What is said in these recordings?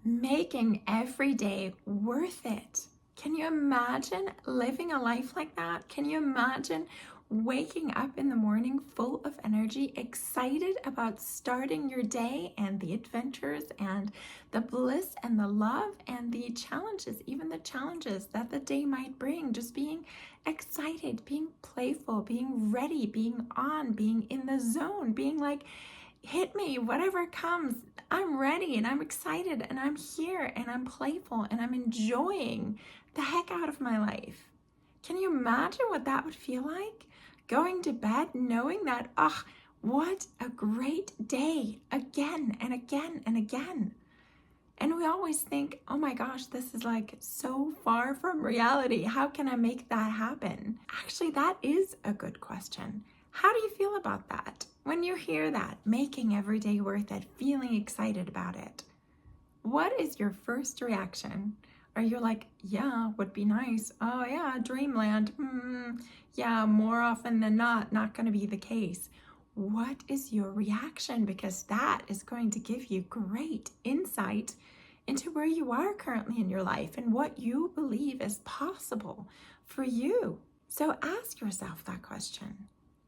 making every day worth it. Can you imagine living a life like that? Can you imagine waking up in the morning full of energy, excited about starting your day and the adventures and the bliss and the love and the challenges, even the challenges that the day might bring, just being excited, being playful, being ready, being on, being in the zone, being like, hit me, whatever comes, I'm ready and I'm excited and I'm here and I'm playful and I'm enjoying the heck out of my life. Can you imagine what that would feel like? Going to bed knowing that, what a great day, again and again and again. And we always think, oh my gosh, this is like so far from reality. How can I make that happen? Actually, that is a good question. How do you feel about that? When you hear that, making every day worth it, feeling excited about it, what is your first reaction? Are you like, yeah, would be nice. Oh yeah, dreamland. Yeah, more often than not going to be the case. What is your reaction? Because that is going to give you great insight into where you are currently in your life and what you believe is possible for you. So ask yourself that question.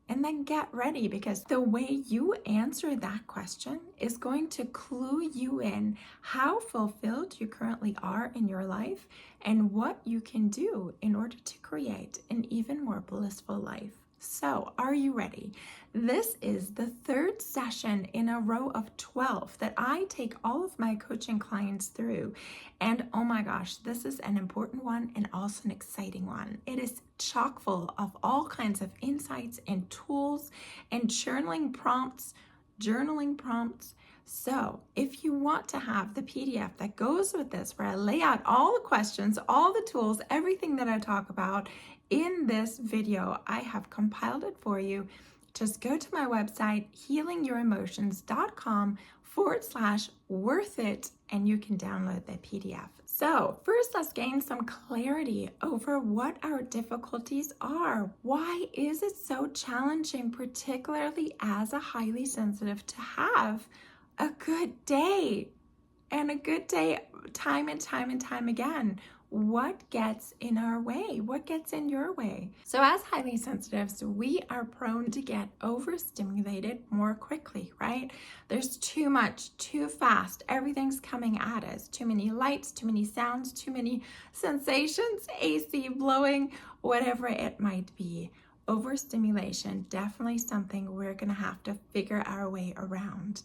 And then get ready, because the way you answer that question is going to clue you in how fulfilled you currently are in your life and what you can do in order to create an even more blissful life. So, are you ready? This is the third session in a row of 12 that I take all of my coaching clients through. And oh my gosh, this is an important one and also an exciting one. It is chock full of all kinds of insights and tools and journaling prompts. So if you want to have the PDF that goes with this, where I lay out all the questions, all the tools, everything that I talk about in this video, I have compiled it for you. Just go to my website, healingyouremotions.com/worth it, and you can download the PDF. So first, let's gain some clarity over what our difficulties are. Why is it so challenging, particularly as a highly sensitive, to have a good day? And a good day time and time and time again. What gets in our way? What gets in your way? So as highly sensitives, we are prone to get overstimulated more quickly, right? There's too much, too fast. Everything's coming at us. Too many lights, too many sounds, too many sensations, AC blowing, whatever it might be. Overstimulation, definitely something we're going to have to figure our way around,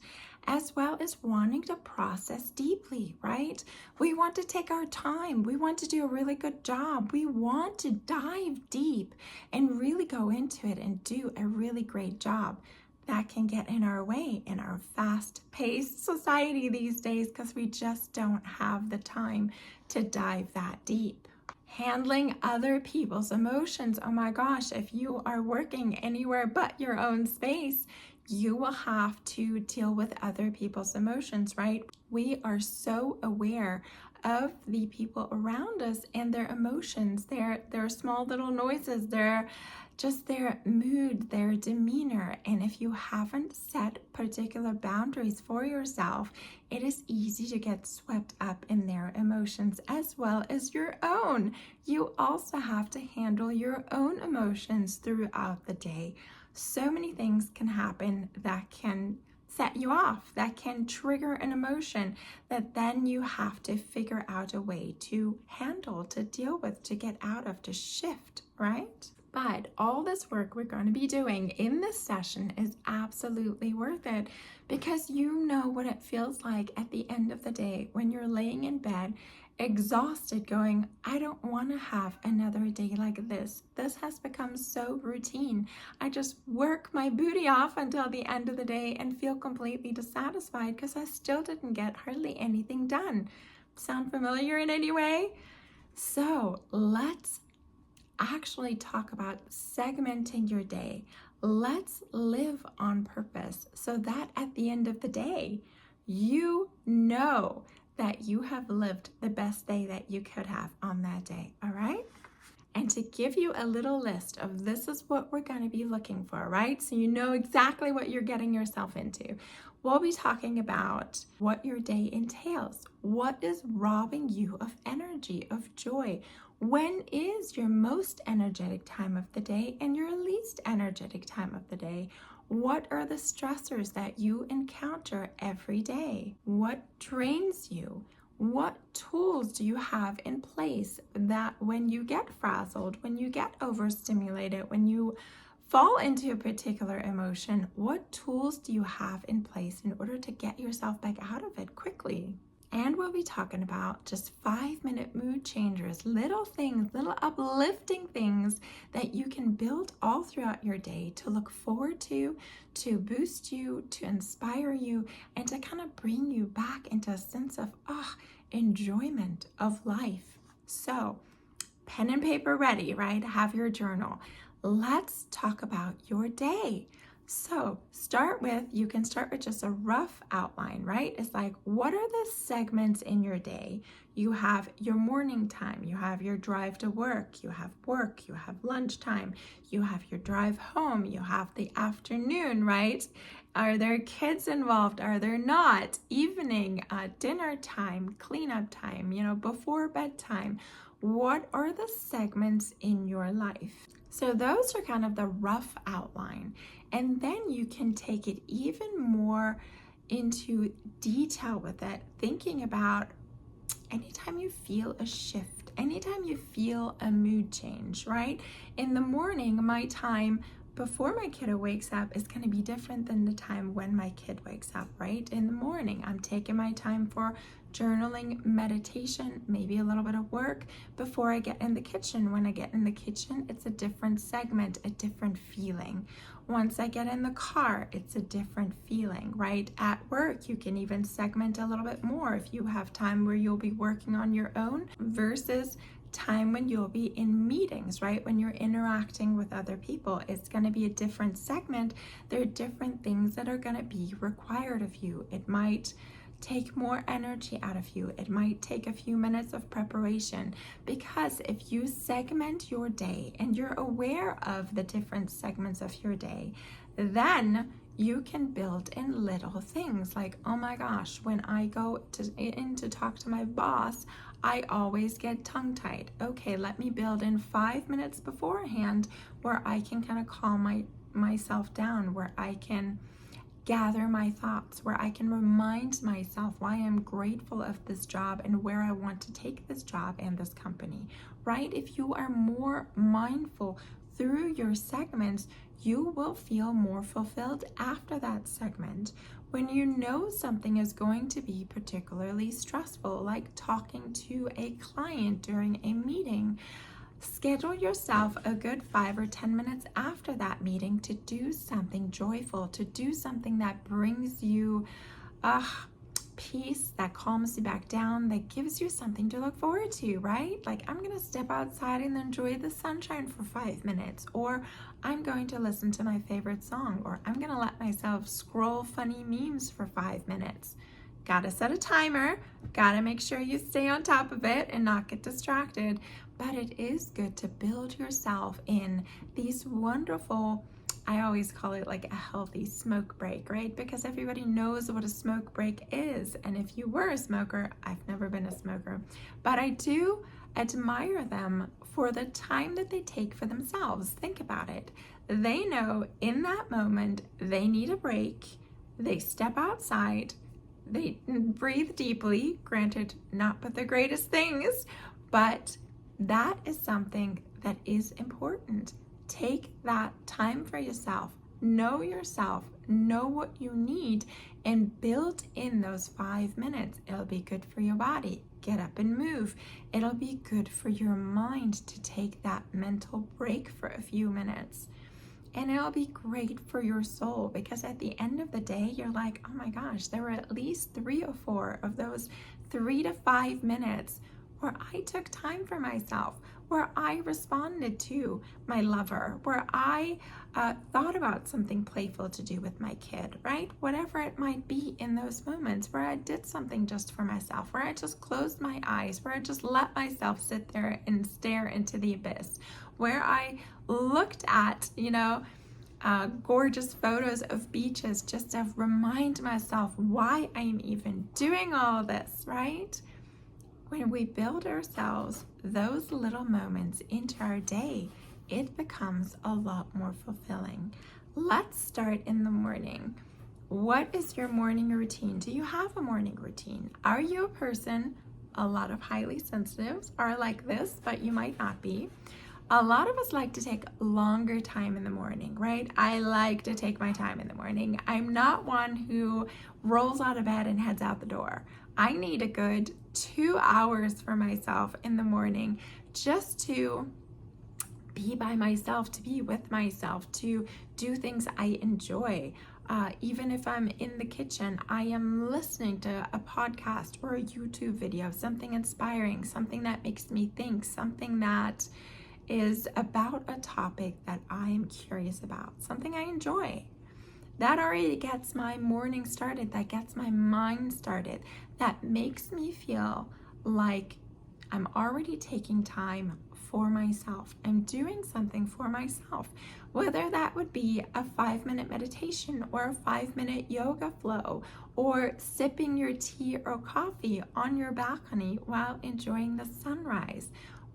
as well as wanting to process deeply, right? We want to take our time. We want to do a really good job. We want to dive deep and really go into it and do a really great job. That can get in our way in our fast-paced society these days because we just don't have the time to dive that deep. Handling other people's emotions. Oh my gosh, if you are working anywhere but your own space, you will have to deal with other people's emotions, right? We are so aware of the people around us and their emotions, their small little noises, their mood, their demeanor. And if you haven't set particular boundaries for yourself, it is easy to get swept up in their emotions as well as your own. You also have to handle your own emotions throughout the day. So many things can happen that can set you off, that can trigger an emotion that then you have to figure out a way to handle, to deal with, to get out of, to shift, right? But all this work we're going to be doing in this session is absolutely worth it, because you know what it feels like at the end of the day when you're laying in bed exhausted going, I don't want to have another day like this. This has become so routine. I just work my booty off until the end of the day and feel completely dissatisfied because I still didn't get hardly anything done. Sound familiar in any way? So let's actually talk about segmenting your day. Let's live on purpose so that at the end of the day, you know that you have lived the best day that you could have on that day, all right? and to give you a little list of this is what we're going to be looking for, right? So you know exactly what you're getting yourself into. We'll be talking about what your day entails. What is robbing you of energy, of joy? When is your most energetic time of the day and your least energetic time of the day? What are the stressors that you encounter every day? What drains you? What tools do you have in place that when you get frazzled, when you get overstimulated, when you fall into a particular emotion, what tools do you have in place in order to get yourself back out of it quickly? And we'll be talking about just 5-minute mood changers, little things, little uplifting things that you can build all throughout your day to look forward to boost you, to inspire you, and to kind of bring you back into a sense of enjoyment of life. So, pen and paper ready, right? Have your journal. Let's talk about your day. So you can start with just a rough outline, right? It's like, what are the segments in your day? You have your morning time, you have your drive to work, you have lunchtime, you have your drive home, you have the afternoon, right? Are there kids involved? Are there not? Evening, dinner time, cleanup time, before bedtime. What are the segments in your life? So those are kind of the rough outline. And then you can take it even more into detail with it, thinking about anytime you feel a shift, anytime you feel a mood change, right? In the morning, my time before my kiddo wakes up is going to be different than the time when my kid wakes up, right? In the morning, I'm taking my time for journaling, meditation, maybe a little bit of work before I get in the kitchen. When I get in the kitchen, it's a different segment, a different feeling. Once I get in the car, it's a different feeling, right? At work, you can even segment a little bit more if you have time where you'll be working on your own versus time when you'll be in meetings, right? When you're interacting with other people, it's going to be a different segment. There are different things that are going to be required of you. It might take more energy out of you. It might take a few minutes of preparation, because if you segment your day and you're aware of the different segments of your day, then you can build in little things like, oh my gosh, when I go in to talk to my boss, I always get tongue-tied. Okay, let me build in 5 minutes beforehand where I can kind of calm myself down, where I can gather my thoughts, where I can remind myself why I'm grateful of this job and where I want to take this job and this company, right? If you are more mindful through your segments, you will feel more fulfilled after that segment. When you know something is going to be particularly stressful, like talking to a client during a meeting, schedule yourself a good 5 or 10 minutes after that meeting to do something joyful, to do something that brings you peace, that calms you back down, that gives you something to look forward to, right? Like, I'm going to step outside and enjoy the sunshine for 5 minutes, or I'm going to listen to my favorite song, or I'm going to let myself scroll funny memes for 5 minutes. Gotta set a timer, gotta make sure you stay on top of it and not get distracted. But it is good to build yourself in these wonderful, I always call it like a healthy smoke break, right? Because everybody knows what a smoke break is. And if you were a smoker, I've never been a smoker, but I do admire them for the time that they take for themselves. Think about it. They know in that moment they need a break. They step outside. They breathe deeply, granted, not with the greatest things, but that is something that is important. Take that time for yourself, know what you need, and build in those 5 minutes. It'll be good for your body. Get up and move. It'll be good for your mind to take that mental break for a few minutes. And it'll be great for your soul, because at the end of the day, you're like, oh my gosh, there were at least 3 or 4 of those 3 to 5 minutes where I took time for myself, where I responded to my lover, where I thought about something playful to do with my kid, right? Whatever it might be in those moments where I did something just for myself, where I just closed my eyes, where I just let myself sit there and stare into the abyss, where I looked at, gorgeous photos of beaches just to remind myself why I'm even doing all this, right? When we build ourselves those little moments into our day, it becomes a lot more fulfilling. Let's start in the morning. What is your morning routine? Do you have a morning routine? Are you a person, a lot of highly sensitives are like this, but you might not be. A lot of us like to take longer time in the morning, right? I like to take my time in the morning. I'm not one who rolls out of bed and heads out the door. I need a good 2 hours for myself in the morning just to be by myself, to be with myself, to do things I enjoy. Even if I'm in the kitchen, I am listening to a podcast or a YouTube video, something inspiring, something that makes me think, something that is about a topic that I am curious about, something I enjoy. That already gets my morning started, that gets my mind started, that makes me feel like I'm already taking time for myself. I'm doing something for myself, whether that would be a 5-minute meditation or a 5-minute yoga flow, or sipping your tea or coffee on your balcony while enjoying the sunrise.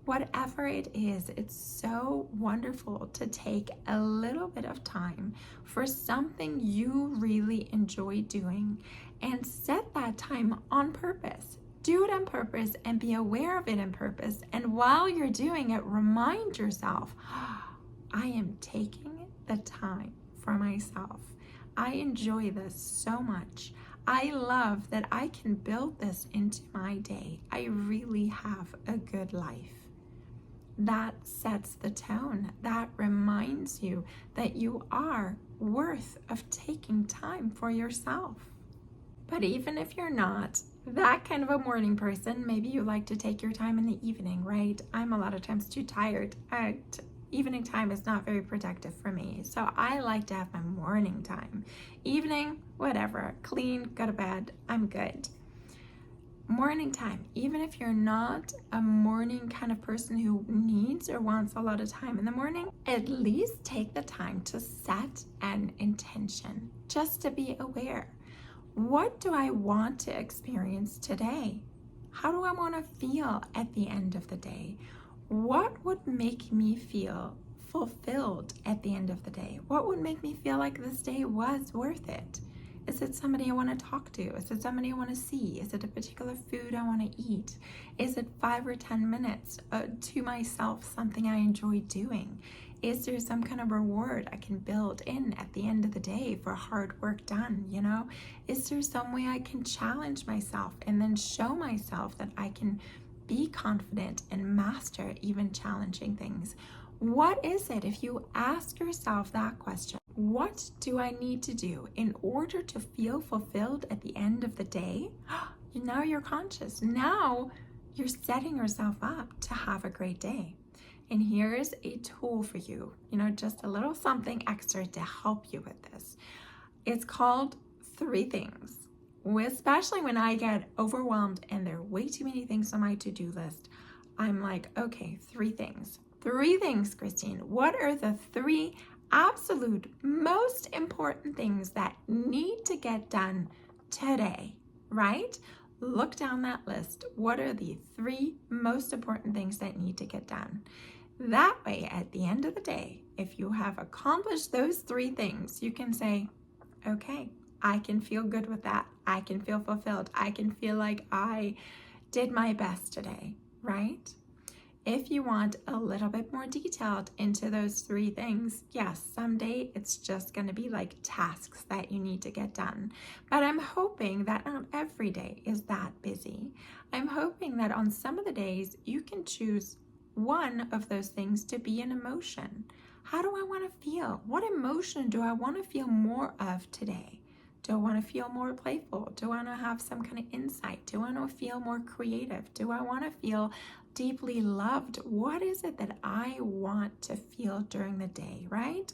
Whatever it is, it's so wonderful to take a little bit of time for something you really enjoy doing and set that time on purpose. Do it on purpose and be aware of it on purpose. And while you're doing it, remind yourself, I am taking the time for myself. I enjoy this so much. I love that I can build this into my day. I really have a good life. That sets the tone. That reminds you that you are worth of taking time for yourself. But even if you're not that kind of a morning person, maybe you like to take your time in the evening, right? I'm a lot of times too tired. Evening time is not very productive for me. So I like to have my morning time. Evening, whatever, clean, go to bed, I'm good. Morning time, even if you're not a morning kind of person who needs or wants a lot of time in the morning, at least take the time to set an intention, just to be aware. What do I want to experience today? How do I want to feel at the end of the day? What would make me feel fulfilled at the end of the day? What would make me feel like this day was worth it? Is it somebody I want to talk to? Is it somebody I want to see? Is it a particular food I want to eat? Is it 5 or 10 minutes to myself, something I enjoy doing? Is there some kind of reward I can build in at the end of the day for hard work done, Is there some way I can challenge myself and then show myself that I can be confident and master even challenging things? What is it, if you ask yourself that question, what do I need to do in order to feel fulfilled at the end of the day? Now you're conscious. Now you're setting yourself up to have a great day. And here's a tool for you, just a little something extra to help you with this. It's called 3 things. Especially when I get overwhelmed and there are way too many things on my to-do list, I'm like, okay, 3 things. 3 things, Christine. What are the 3 absolute most important things that need to get done today, right? Look down that list. What are the 3 most important things that need to get done? That way, at the end of the day, if you have accomplished those 3 things, you can say, okay, I can feel good with that. I can feel fulfilled. I can feel like I did my best today, right? If you want a little bit more detailed into those 3 things, yes, someday it's just going to be like tasks that you need to get done. But I'm hoping that not every day is that busy. I'm hoping that on some of the days you can choose one of those things to be an emotion. How do I want to feel? What emotion do I want to feel more of today? Do I want to feel more playful? Do I want to have some kind of insight? Do I want to feel more creative? Do I want to feel deeply loved? What is it that I want to feel during the day, right?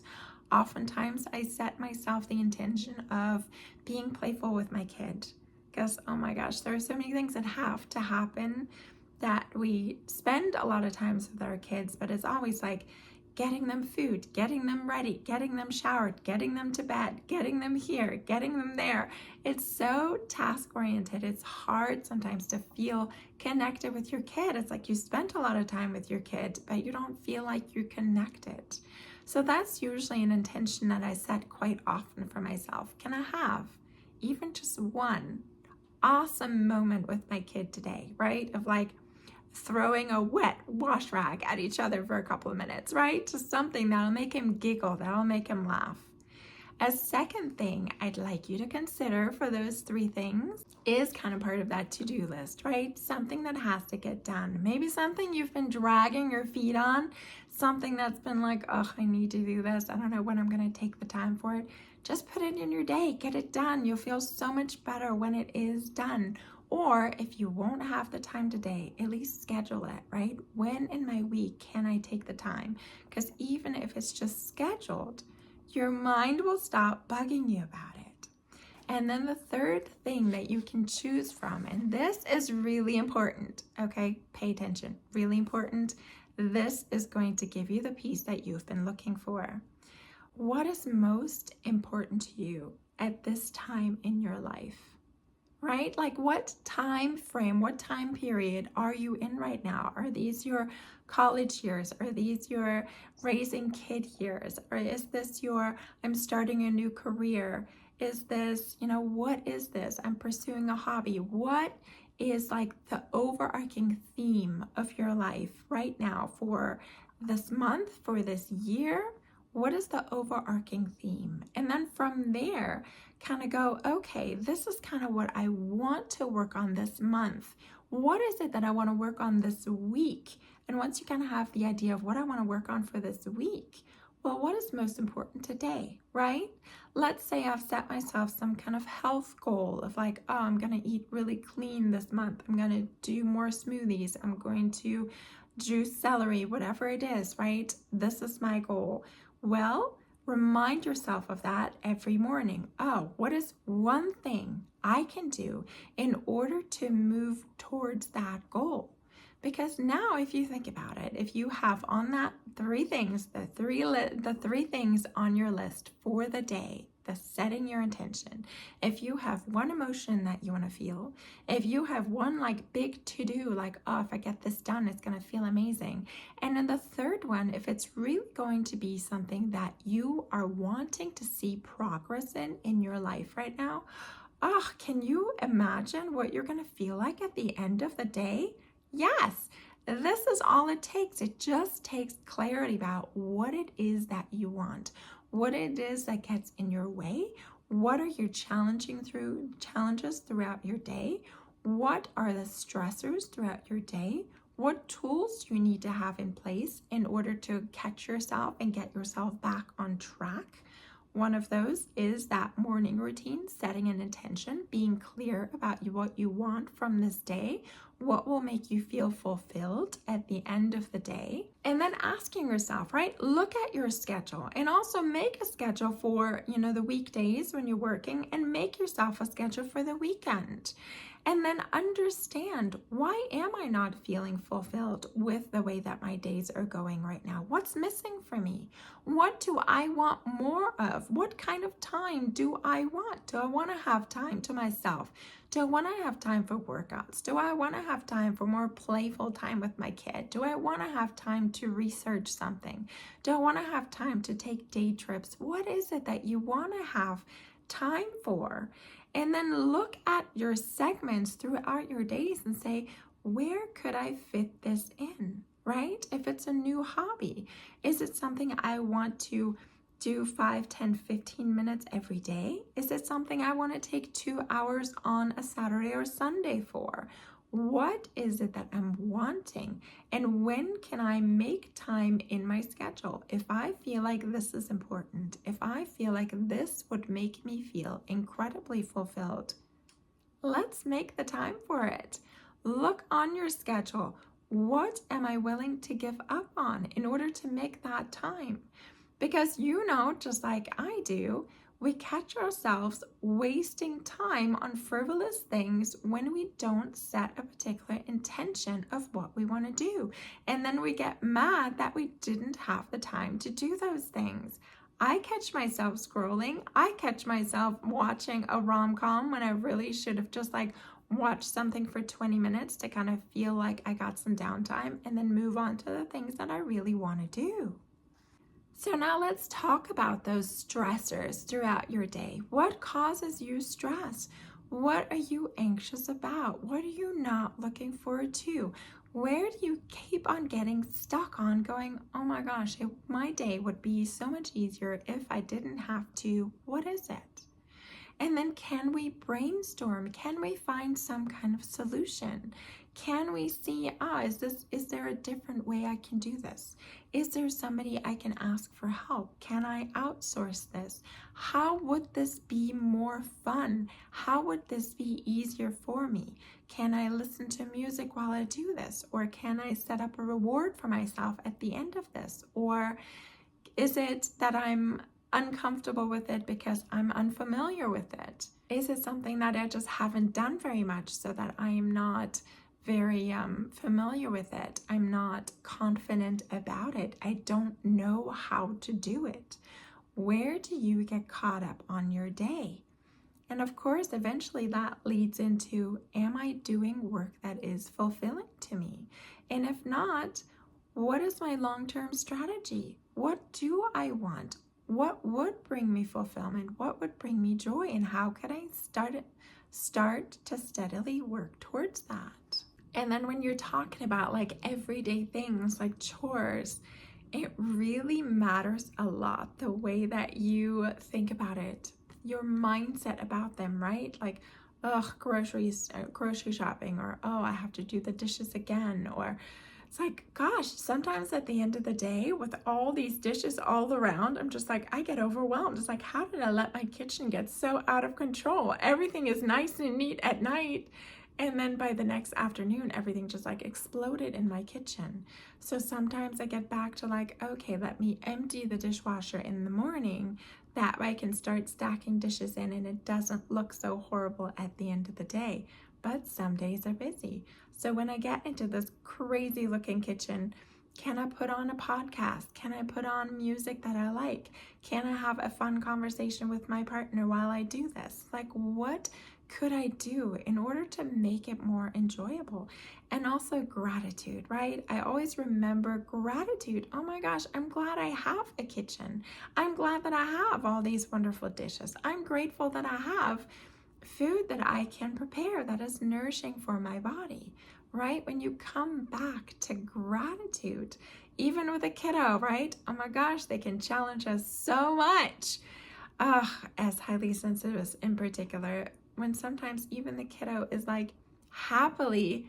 Oftentimes I set myself the intention of being playful with my kid because, oh my gosh, there are so many things that have to happen that we spend a lot of times with our kids, but it's always like getting them food, getting them ready, getting them showered, getting them to bed, getting them here, getting them there. It's so task-oriented. It's hard sometimes to feel connected with your kid. It's like you spent a lot of time with your kid, but you don't feel like you're connected. So that's usually an intention that I set quite often for myself. Can I have even just one awesome moment with my kid today, right? Of like throwing a wet wash rag at each other for a couple of minutes, right? Just something that'll make him giggle, that'll make him laugh. A second thing I'd like you to consider for those 3 things is kind of part of that to-do list, right? Something that has to get done. Maybe something you've been dragging your feet on, something that's been like, oh, I need to do this. I don't know when I'm going to take the time for it. Just put it in your day, get it done. You'll feel so much better when it is done. Or if you won't have the time today, at least schedule it, right? When in my week can I take the time? Because even if it's just scheduled, your mind will stop bugging you about it. And then the third thing that you can choose from, and this is really important, okay? Pay attention, really important. This is going to give you the peace that you've been looking for. What is most important to you at this time in your life? Right? Like what time frame, what time period are you in right now? Are these your college years? Are these your raising kid years? Or is this your, I'm starting a new career? Is this, what is this? I'm pursuing a hobby. What is like the overarching theme of your life right now for this month, for this year? What is the overarching theme? And then from there, kind of go, okay, this is kind of what I want to work on this month. What is it that I want to work on this week? And once you kind of have the idea of what I want to work on for this week, well, what is most important today, right? Let's say I've set myself some kind of health goal of like, oh, I'm going to eat really clean this month. I'm going to do more smoothies. I'm going to juice celery, whatever it is, right? This is my goal. Well, remind yourself of that every morning. Oh, what is one thing I can do in order to move towards that goal? Because now if you think about it, if you have on that 3 things, the three things on your list for the day, the setting your intention, if you have one emotion that you want to feel, if you have one like big to-do, like, oh, if I get this done, it's going to feel amazing. And then the third one, if it's really going to be something that you are wanting to see progress in your life right now, oh, can you imagine what you're going to feel like at the end of the day? Yes, this is all it takes. It just takes clarity about what it is that you want, what it is that gets in your way, what are your challenges throughout your day, what are the stressors throughout your day, what tools you need to have in place in order to catch yourself and get yourself back on track. One of those is that morning routine, setting an intention, being clear about what you want from this day, what will make you feel fulfilled at the end of the day, and then asking yourself, right? Look at your schedule and also make a schedule for, the weekdays when you're working, and make yourself a schedule for the weekend. And then understand, why am I not feeling fulfilled with the way that my days are going right now? What's missing for me? What do I want more of? What kind of time do I want? Do I want to have time to myself? Do I want to have time for workouts? Do I want to have time for more playful time with my kid? Do I want to have time to research something? Do I want to have time to take day trips? What is it that you want to have time for? And then look at your segments throughout your days and say, where could I fit this in, right? If it's a new hobby, is it something I want to do 5, 10, 15 minutes every day? Is it something I want to take 2 hours on a Saturday or Sunday for? What is it that I'm wanting? And when can I make time in my schedule? If I feel like this is important, if I feel like this would make me feel incredibly fulfilled, let's make the time for it. Look on your schedule. What am I willing to give up on in order to make that time? Because just like I do, we catch ourselves wasting time on frivolous things when we don't set a particular intention of what we want to do. And then we get mad that we didn't have the time to do those things. I catch myself scrolling. I catch myself watching a rom-com when I really should have just watched something for 20 minutes to kind of feel like I got some downtime and then move on to the things that I really want to do. So now let's talk about those stressors throughout your day. What causes you stress? What are you anxious about? What are you not looking forward to? Where do you keep on getting stuck on going, oh my gosh, my day would be so much easier if I didn't have to. What is it? And then can we brainstorm? Can we find some kind of solution? Can we see, is there a different way I can do this? Is there somebody I can ask for help? Can I outsource this? How would this be more fun? How would this be easier for me? Can I listen to music while I do this? Or can I set up a reward for myself at the end of this? Or is it that I'm uncomfortable with it because I'm unfamiliar with it? Is it something that I just haven't done very much so that I am not very familiar with it? I'm not confident about it. I don't know how to do it. Where do you get caught up on your day? And of course, eventually that leads into, am I doing work that is fulfilling to me? And if not, what is my long-term strategy? What do I want? What would bring me fulfillment? What would bring me joy? And how could I start to steadily work towards that? And then when you're talking about everyday things like chores, it really matters a lot the way that you think about it, your mindset about them, right? Grocery shopping, or I have to do the dishes again, or it's gosh, sometimes at the end of the day with all these dishes all around, I'm just I get overwhelmed. It's how did I let my kitchen get so out of control? Everything is nice and neat at night, and then by the next afternoon, everything just exploded in my kitchen. So sometimes I get back to okay, let me empty the dishwasher in the morning. That way I can start stacking dishes in and it doesn't look so horrible at the end of the day. But some days are busy. So when I get into this crazy looking kitchen, can I put on a podcast? Can I put on music that I like? Can I have a fun conversation with my partner while I do this? What could I do in order to make it more enjoyable? And also gratitude, right? I always remember gratitude. Oh my gosh, I'm glad I have a kitchen. I'm glad that I have all these wonderful dishes. I'm grateful that I have food that I can prepare that is nourishing for my body, right? When you come back to gratitude, even with a kiddo, right? Oh my gosh, they can challenge us so much. As highly sensitive in particular, when sometimes even the kiddo is happily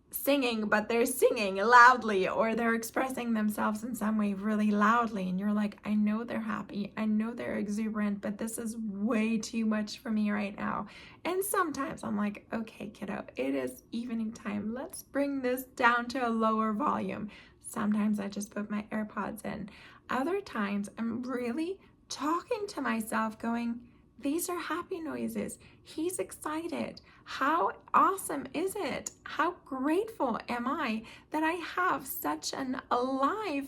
singing, but they're singing loudly, or they're expressing themselves in some way really loudly, and you're I know they're happy, I know they're exuberant, but this is way too much for me right now. And sometimes I'm okay, kiddo, it is evening time, let's bring this down to a lower volume. Sometimes I just put my AirPods in. Other times I'm really talking to myself going, these are happy noises. He's excited. How awesome is it? How grateful am I that I have such an alive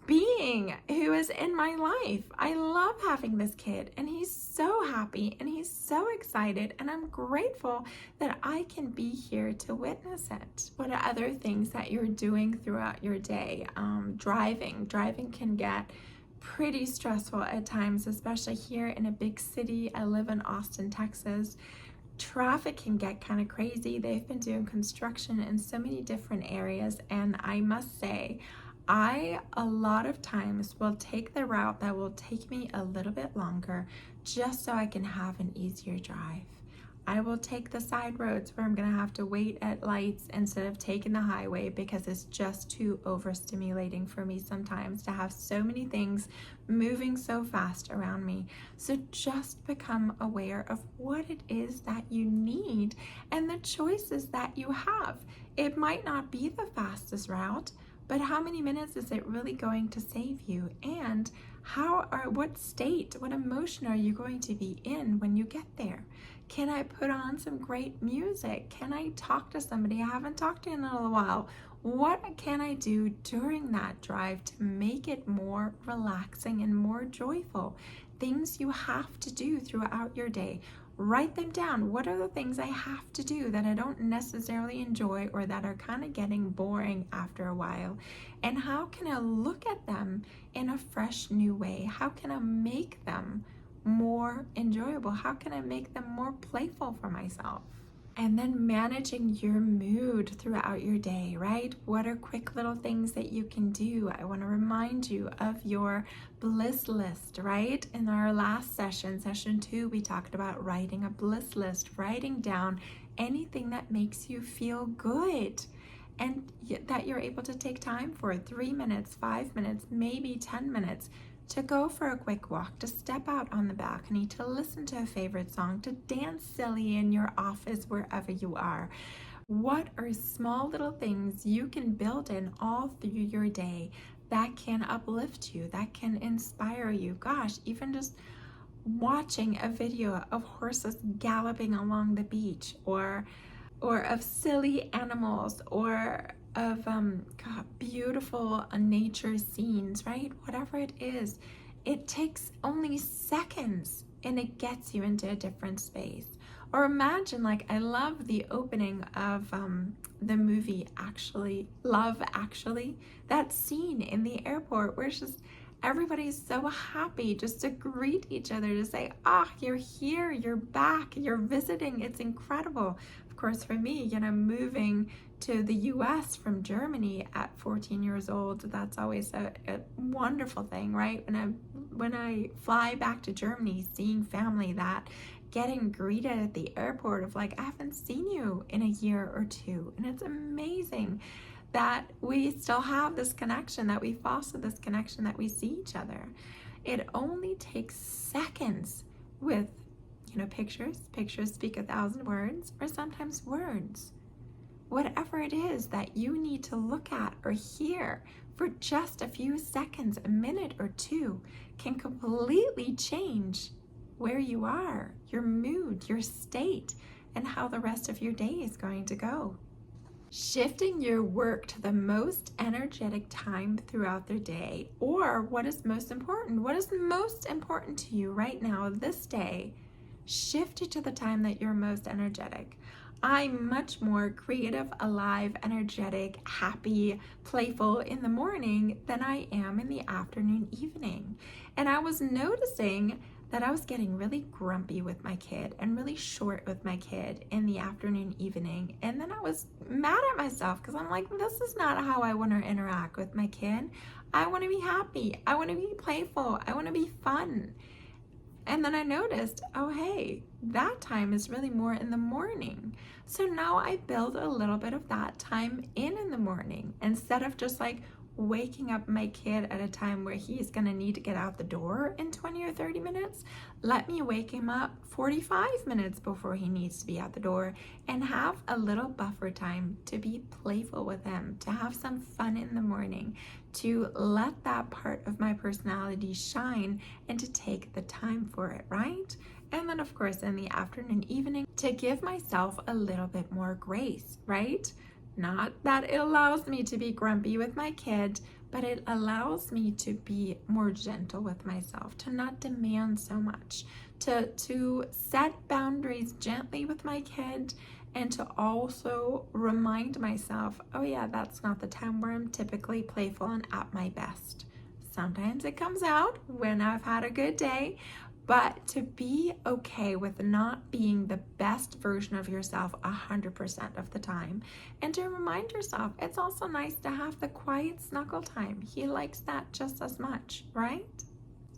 being who is in my life? I love having this kid, and he's so happy and he's so excited, and I'm grateful that I can be here to witness it. What are other things that you're doing throughout your day? Driving can get pretty stressful at times, especially here in a big city. I live in Austin, Texas. Traffic can get kind of crazy. They've been doing construction in so many different areas, and I must say, I a lot of times will take the route that will take me a little bit longer just so I can have an easier drive. I will take the side roads where I'm going to have to wait at lights instead of taking the highway, because it's just too overstimulating for me sometimes to have so many things moving so fast around me. So just become aware of what it is that you need and the choices that you have. It might not be the fastest route, but how many minutes is it really going to save you? And what state, what emotion are you going to be in when you get there? Can I put on some great music? Can I talk to somebody I haven't talked to in a little while? What can I do during that drive to make it more relaxing and more joyful? Things you have to do throughout your day. Write them down. What are the things I have to do that I don't necessarily enjoy or that are kind of getting boring after a while? And how can I look at them in a fresh new way? How can I make them more enjoyable? How can I make them more playful for myself? And then managing your mood throughout your day, right? What are quick little things that you can do? I want to remind you of your bliss list, right? In our last session, session 2, we talked about writing a bliss list, writing down anything that makes you feel good and that you're able to take time for 3 minutes, 5 minutes, maybe 10 minutes to go for a quick walk, to step out on the balcony, to listen to a favorite song, to dance silly in your office wherever you are. What are small little things you can build in all through your day that can uplift you, that can inspire you? Gosh, even just watching a video of horses galloping along the beach, or of silly animals, or of beautiful nature scenes, right? Whatever it is, it takes only seconds and it gets you into a different space. Or imagine, like, I love the opening of the movie Love Actually, that scene in the airport where it's just everybody's so happy just to greet each other, to say, you're here, you're back, you're visiting, it's incredible. Of course, for me, moving to the US from Germany at 14 years old, that's always a wonderful thing, right? When I fly back to Germany, seeing family, that getting greeted at the airport of like, I haven't seen you in a year or two, and it's amazing that we still have this connection, that we foster this connection, that we see each other. It only takes seconds with, pictures. Pictures speak 1,000 words, or sometimes words. Whatever it is that you need to look at or hear for just a few seconds, a minute or two, can completely change where you are, your mood, your state, and how the rest of your day is going to go. Shifting your work to the most energetic time throughout the day, or what is most important? What is most important to you right now, this day? Shift it to the time that you're most energetic. I'm much more creative, alive, energetic, happy, playful in the morning than I am in the afternoon, evening. And I was noticing that I was getting really grumpy with my kid and really short with my kid in the afternoon, evening. And then I was mad at myself because I'm like, this is not how I want to interact with my kid. I want to be happy. I want to be playful. I want to be fun. And then I noticed, hey, that time is really more in the morning. So now I build a little bit of that time in the morning, instead of just like waking up my kid at a time where he's going to need to get out the door in 20 or 30 minutes. Let me wake him up 45 minutes before he needs to be out the door and have a little buffer time to be playful with him, to have some fun in the morning, to let that part of my personality shine and to take the time for it, right? And then of course in the afternoon, evening, to give myself a little bit more grace, right? Not that it allows me to be grumpy with my kid, but it allows me to be more gentle with myself, to not demand so much, to set boundaries gently with my kid, and to also remind myself, that's not the time where I'm typically playful and at my best. Sometimes it comes out when I've had a good day, but to be okay with not being the best version of yourself 100% of the time. And to remind yourself, it's also nice to have the quiet snuggle time. He likes that just as much, right?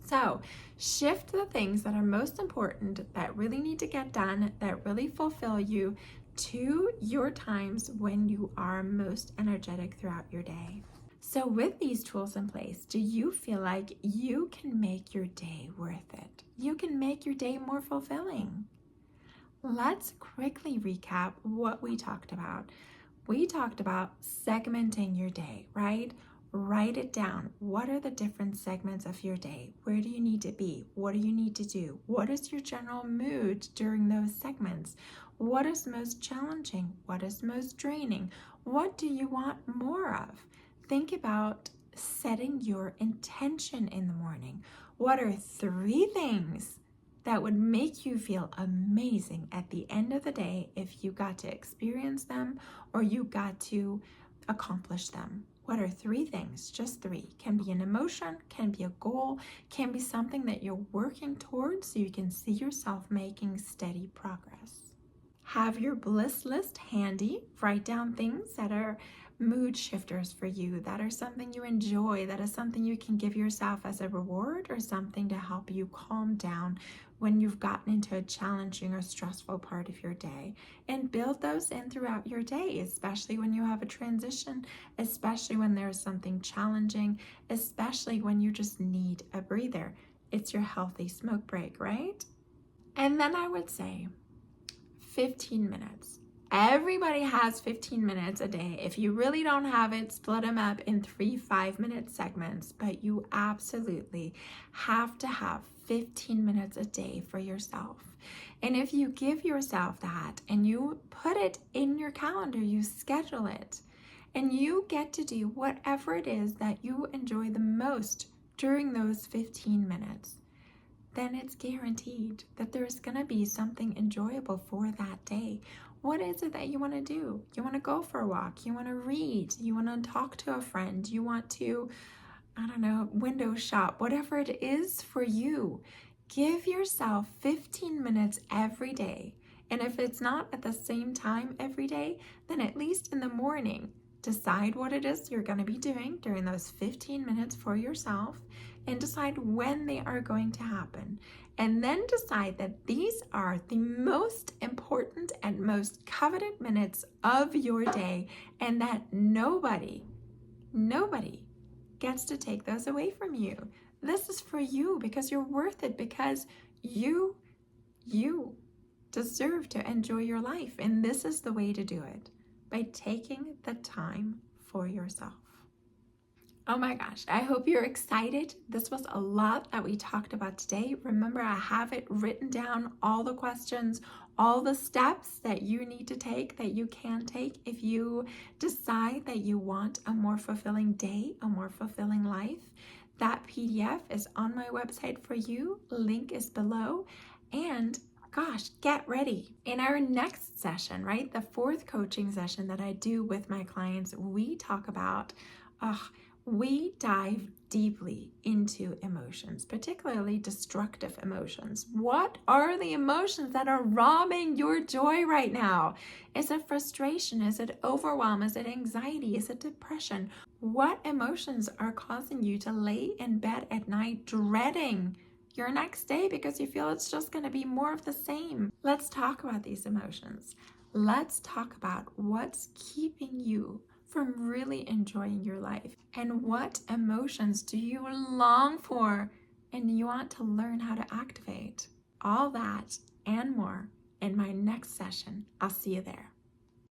So shift the things that are most important, that really need to get done, that really fulfill you, to your times when you are most energetic throughout your day. So with these tools in place, do you feel like you can make your day worth it? You can make your day more fulfilling? Let's quickly recap what we talked about. We talked about segmenting your day, right? Write it down. What are the different segments of your day? Where do you need to be? What do you need to do? What is your general mood during those segments? What is most challenging? What is most draining? What do you want more of? Think about setting your intention in the morning. What are 3 things that would make you feel amazing at the end of the day if you got to experience them or you got to accomplish them? What are 3 things? Just 3. Can be an emotion, can be a goal, can be something that you're working towards so you can see yourself making steady progress. Have your bliss list handy. Write down things that are mood shifters for you, that are something you enjoy, that is something you can give yourself as a reward or something to help you calm down when you've gotten into a challenging or stressful part of your day. And build those in throughout your day, especially when you have a transition, especially when there's something challenging, especially when you just need a breather. It's your healthy smoke break, right? And then I would say 15 minutes. Everybody has 15 minutes a day. If you really don't have it, split them up in 3 5-minute segments, but you absolutely have to have 15 minutes a day for yourself. And if you give yourself that and you put it in your calendar, you schedule it, and you get to do whatever it is that you enjoy the most during those 15 minutes, then it's guaranteed that there's going to be something enjoyable for that day. What is it that you want to do? You want to go for a walk, you want to read, you want to talk to a friend, you want to, I don't know, window shop, whatever it is for you. Give yourself 15 minutes every day. And if it's not at the same time every day, then at least in the morning, decide what it is you're going to be doing during those 15 minutes for yourself and decide when they are going to happen. And then decide that these are the most important and most coveted minutes of your day, and that nobody gets to take those away from you. This is for you because you're worth it, because you deserve to enjoy your life. And this is the way to do it, by taking the time for yourself. Oh my gosh, I hope you're excited. This was a lot that we talked about today. Remember, I have it written down, all the questions, all the steps that you need to take, that you can take if you decide that you want a more fulfilling day, a more fulfilling life. That PDF is on my website for you. Link is below. And gosh, get ready. In our next session, right, the 4th coaching session that I do with my clients, we talk about, we dive deeply into emotions, particularly destructive emotions. What are the emotions that are robbing your joy right now? Is it frustration? Is it overwhelm? Is it anxiety? Is it depression? What emotions are causing you to lay in bed at night dreading your next day because you feel it's just going to be more of the same? Let's talk about these emotions. Let's talk about what's keeping you from really enjoying your life, and what emotions do you long for and you want to learn how to activate. All that and more in my next session. I'll see you there.